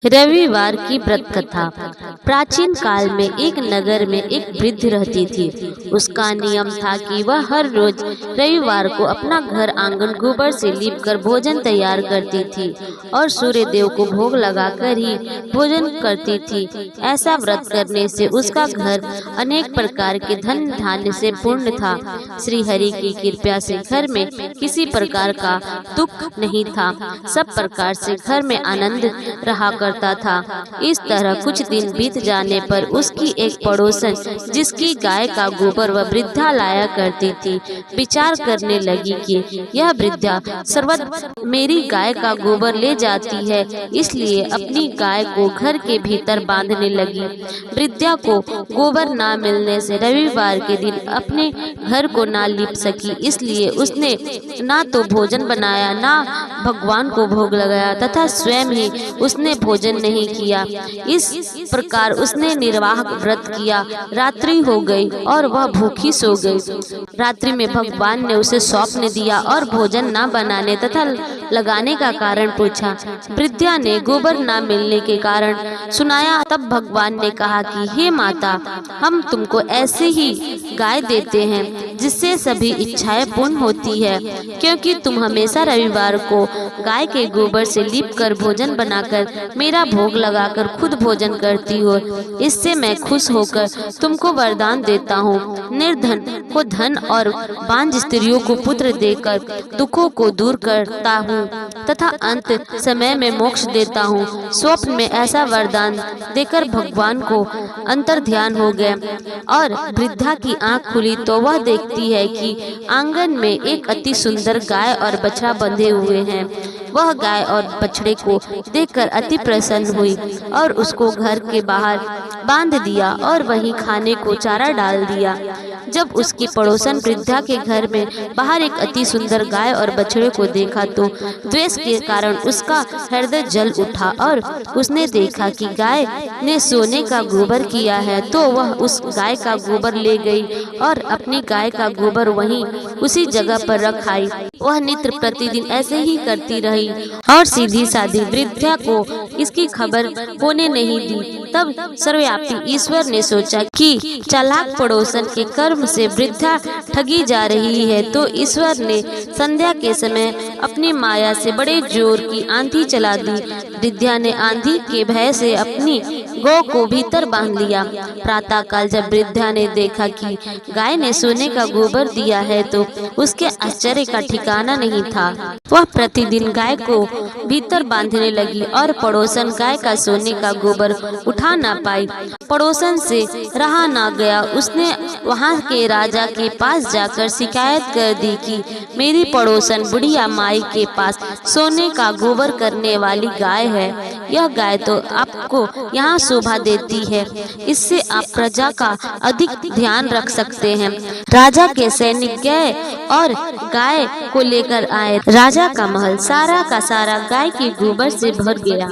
रविवार की व्रत कथा। प्राचीन काल में एक नगर में एक वृद्ध रहती थी। उसका नियम था कि वह हर रोज रविवार को अपना घर आंगन गोबर से लीपकर भोजन तैयार करती थी और सूर्य देव को भोग लगाकर ही भोजन करती थी। ऐसा व्रत करने से उसका घर अनेक प्रकार के धन धान्य से पूर्ण था। श्री हरि की कृपा से घर में किसी प्रकार का दुख नहीं था। सब प्रकार से घर में आनंद रहा करता था। इस तरह कुछ दिन बीत जाने पर उसकी एक पड़ोसन, जिसकी गाय का गोबर वह वृद्धा लाया करती थी, विचार करने लगी कि यह वृद्धा सर्वदा मेरी गाय का गोबर ले जाती है, इसलिए अपनी गाय को घर के भीतर बांधने लगी। वृद्धा को गोबर ना मिलने से रविवार के दिन अपने घर को ना लीप सकी, इसलिए उसने ना तो भोजन बनाया, ना भगवान को भोग लगाया तथा स्वयं ही उसने भोजन नहीं किया। इस प्रकार उसने निर्वाह व्रत किया। रात्रि हो गई और वह भूखी सो गई। रात्रि में भगवान ने उसे स्वप्न दिया और भोजन न बनाने तथा लगाने का कारण पूछा। वृद्धा ने गोबर न मिलने के कारण सुनाया। तब भगवान ने कहा कि हे माता, हम तुमको ऐसे ही गाय देते हैं जिससे सभी इच्छाएं पूर्ण होती है, क्योंकि तुम हमेशा रविवार को गाय के गोबर से लीपकर भोजन बनाकर मेरा भोग लगाकर खुद भोजन करती हो। इससे मैं खुश होकर तुमको वरदान देता हूँ। निर्धन को धन और बांझ स्त्रियों को पुत्र देकर दुखों को दूर करता हूँ तथा अंत समय में मोक्ष देता हूँ। स्वप्न में ऐसा वरदान देकर भगवान को अंतर ध्यान हो गया और वृद्धा की आंख खुली तो वह देखती है कि आंगन में एक अति सुंदर गाय और बछड़ा बंधे हुए हैं। वह गाय और बछड़े को देखकर अति प्रसन्न हुई और उसको घर के बाहर बांध दिया और वहीं खाने को चारा डाल दिया। जब उसकी पड़ोसन वृद्धा के घर में बाहर एक अति सुंदर गाय और बछड़े को देखा तो द्वेष के कारण उसका हृदय जल उठा और उसने देखा कि गाय ने सोने का गोबर किया है, तो वह उस गाय का गोबर ले गई और अपनी गाय का गोबर वहीं उसी जगह पर रख आई। वह नित्य प्रतिदिन ऐसे ही करती रही और सीधी साधी वृद्धा को इसकी खबर होने नहीं दी। तब सर्वव्यापी ईश्वर ने सोचा कि चालाक पड़ोसन के कर्म से वृद्धा ठगी जा रही है, तो ईश्वर ने संध्या के समय अपनी माया से बड़े जोर की आंधी चला दी। वृद्धा ने आंधी के भय से अपनी गौ को भीतर बांध लिया। प्रातः काल जब वृद्धा ने देखा कि गाय ने सोने का गोबर दिया है तो उसके आश्चर्य का ठिकाना नहीं था। वह प्रतिदिन गाय को भीतर बांधने लगी और पड़ोसन गाय का सोने का गोबर उठा ना पाई। पड़ोसन से रहा ना गया। उसने वहां के राजा के पास जाकर शिकायत कर दी कि मेरी पड़ोसन बुढ़िया माई के पास सोने का गोबर करने वाली गाय है। यह गाय तो आपको यहाँ शोभा देती है, इससे आप प्रजा का अधिक ध्यान रख सकते हैं। राजा के सैनिक गए और गाय को लेकर आए। राजा का महल सारा का सारा गाय के गोबर से भर गया।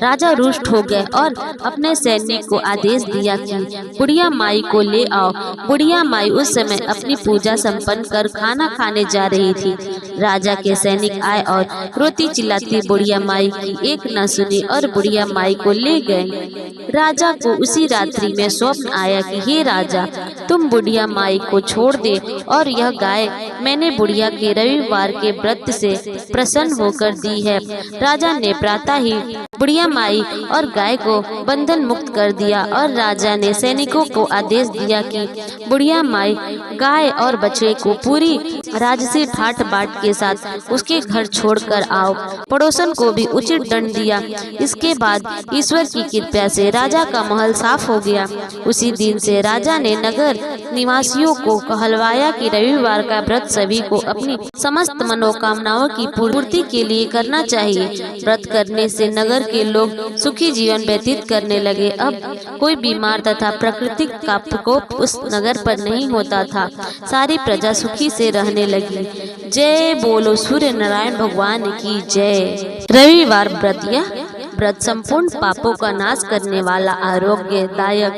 राजा रुष्ट हो गए और अपने सैनिक को आदेश दिया कि बुढ़िया माई को ले आओ। बुढ़िया माई उस समय अपनी पूजा संपन्न कर खाना खाने जा रही थी। राजा के सैनिक आए और रोती चिल्लाती बुढ़िया माई की एक न सुनी और बुढ़िया माई को ले गए। राजा को उसी रात्रि में स्वप्न आया कि हे राजा, तुम बुढ़िया माई को छोड़ दे और यह गाय मैंने बुढ़िया के रविवार के व्रत से प्रसन्न होकर दी है। राजा ने प्रातः ही बुढ़िया माई और गाय को बंधन मुक्त कर दिया और राजा ने सैनिकों को आदेश दिया कि बुढ़िया माई, गाय और बछड़े को पूरी राजसी ठाट बाट के साथ उसके घर छोड़कर आओ। पड़ोसन को भी उचित दंड दिया। इसके बाद ईश्वर की कृपा से राजा का महल साफ हो गया। उसी दिन से राजा ने नगर निवासियों को कहलवाया कि रविवार का व्रत सभी को अपनी समस्त मनोकामनाओं की पूर्ति के लिए करना चाहिए। व्रत करने से नगर के लोग सुखी जीवन व्यतीत करने लगे। अब कोई बीमार तथा प्राकृतिक का प्रकोप उस नगर पर नहीं होता था। सारी प्रजा सुखी से रहने लगी। जय बोलो सूर्य नारायण भगवान की जय। रविवार व्रत व्रत संपूर्ण पापों का नाश करने वाला, आरोग्यदायक,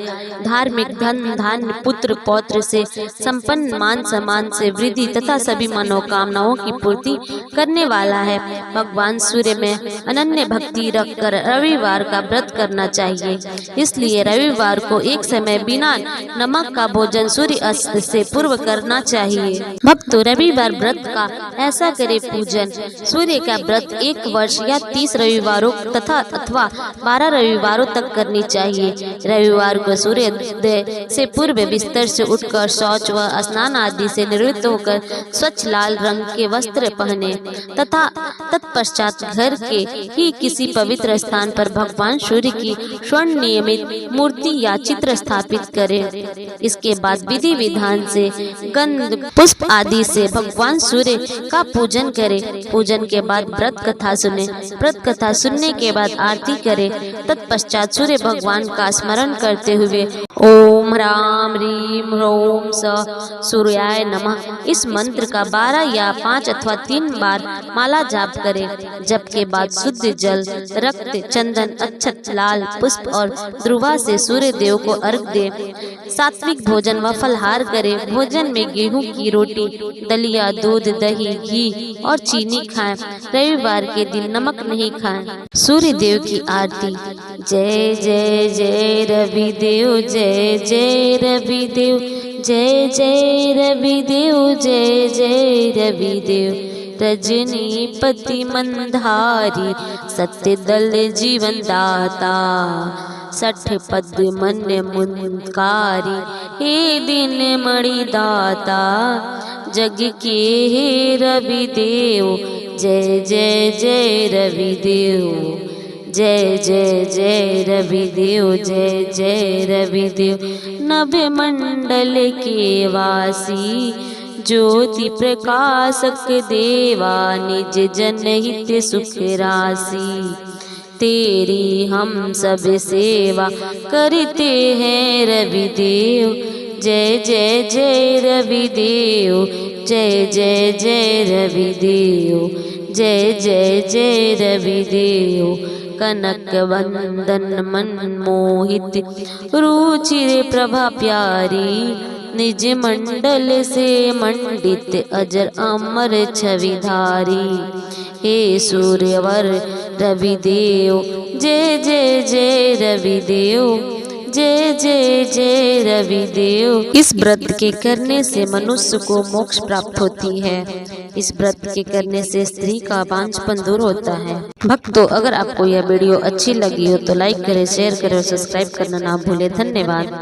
धार्मिक, धन धान्य, पुत्र पौत्र से संपन्न, मान सम्मान से वृद्धि तथा सभी मनोकामनाओं की पूर्ति करने वाला है। भगवान सूर्य में अनन्य भक्ति रखकर रविवार का व्रत करना चाहिए। इसलिए रविवार को एक समय बिना नमक का भोजन सूर्य अस्त से पूर्व करना चाहिए। भक्तों, रविवार व्रत का ऐसा करे पूजन। सूर्य का व्रत 1 वर्ष या 30 रविवारों तथा अथवा 12 रविवारों तक करनी चाहिए। रविवार को सूर्योदय से पूर्व बिस्तर से उठकर शौच व स्नान आदि से निवृत्त होकर स्वच्छ लाल रंग के वस्त्र पहने तथा तत्पश्चात घर के ही किसी पवित्र स्थान पर भगवान सूर्य की स्वर्ण नियमित मूर्ति या चित्र स्थापित करें। इसके बाद विधि विधान से गंध पुष्प आदि से भगवान सूर्य का पूजन करें। पूजन के बाद व्रत कथा सुने। व्रत कथा सुनने के बाद आरती करें। तत्पश्चात सूर्य भगवान का स्मरण करते हुए ओम ह्राम ह्रीम ह्रौम स सूर्याय नमः इस मंत्र का 12 या 5 अथवा 3 बार माला जाप करें। जप के बाद शुद्ध जल, रक्त, चंदन, अक्षत, लाल पुष्प और ध्रुवा से सूर्य देव को अर्घ दे। सात्विक भोजन व फलहार करें। भोजन में गेहूं की रोटी, दलिया, दूध, दही, घी और चीनी खाएं। रविवार के दिन नमक नहीं खाएं। सूर्य देव की आरती। जय जय जय रवि देव, जय जय रवि देव, जय जय रवि देव, जय जय रवि देव। रजनीपति मंधारी, सत्य दल जीवन दाता, 60 पद मन मुनकारी, हे दिन मणि दाता। जग के हे रवि देव, जय जय जय रवि देव, जय जय जय रवि देव, जय जय रवि देव। नभ मंडल के वासी, ज्योति प्रकाशक देवा, निज जनहित सुख राशि। तेरी हम सब सेवा करते हैं रवि देव। जय जय जय रवि देव, जय जय जय रवि देव, जय जय जय रवि देव। कनक वंदन मन मोहित, रुचिर प्रभा प्यारी, निज मंडल से मंडित, अजर अमर छविधारी। हे सूर्यवर रवि देव, जय जय जय रवि देव, जय जय जय रवि देव। इस व्रत के करने से मनुष्य को मोक्ष प्राप्त होती है। इस व्रत के करने से स्त्री का बांझपन दूर होता है। भक्तों, अगर आपको यह वीडियो अच्छी लगी हो तो लाइक करें, शेयर करें और सब्सक्राइब करना ना भूलें। धन्यवाद।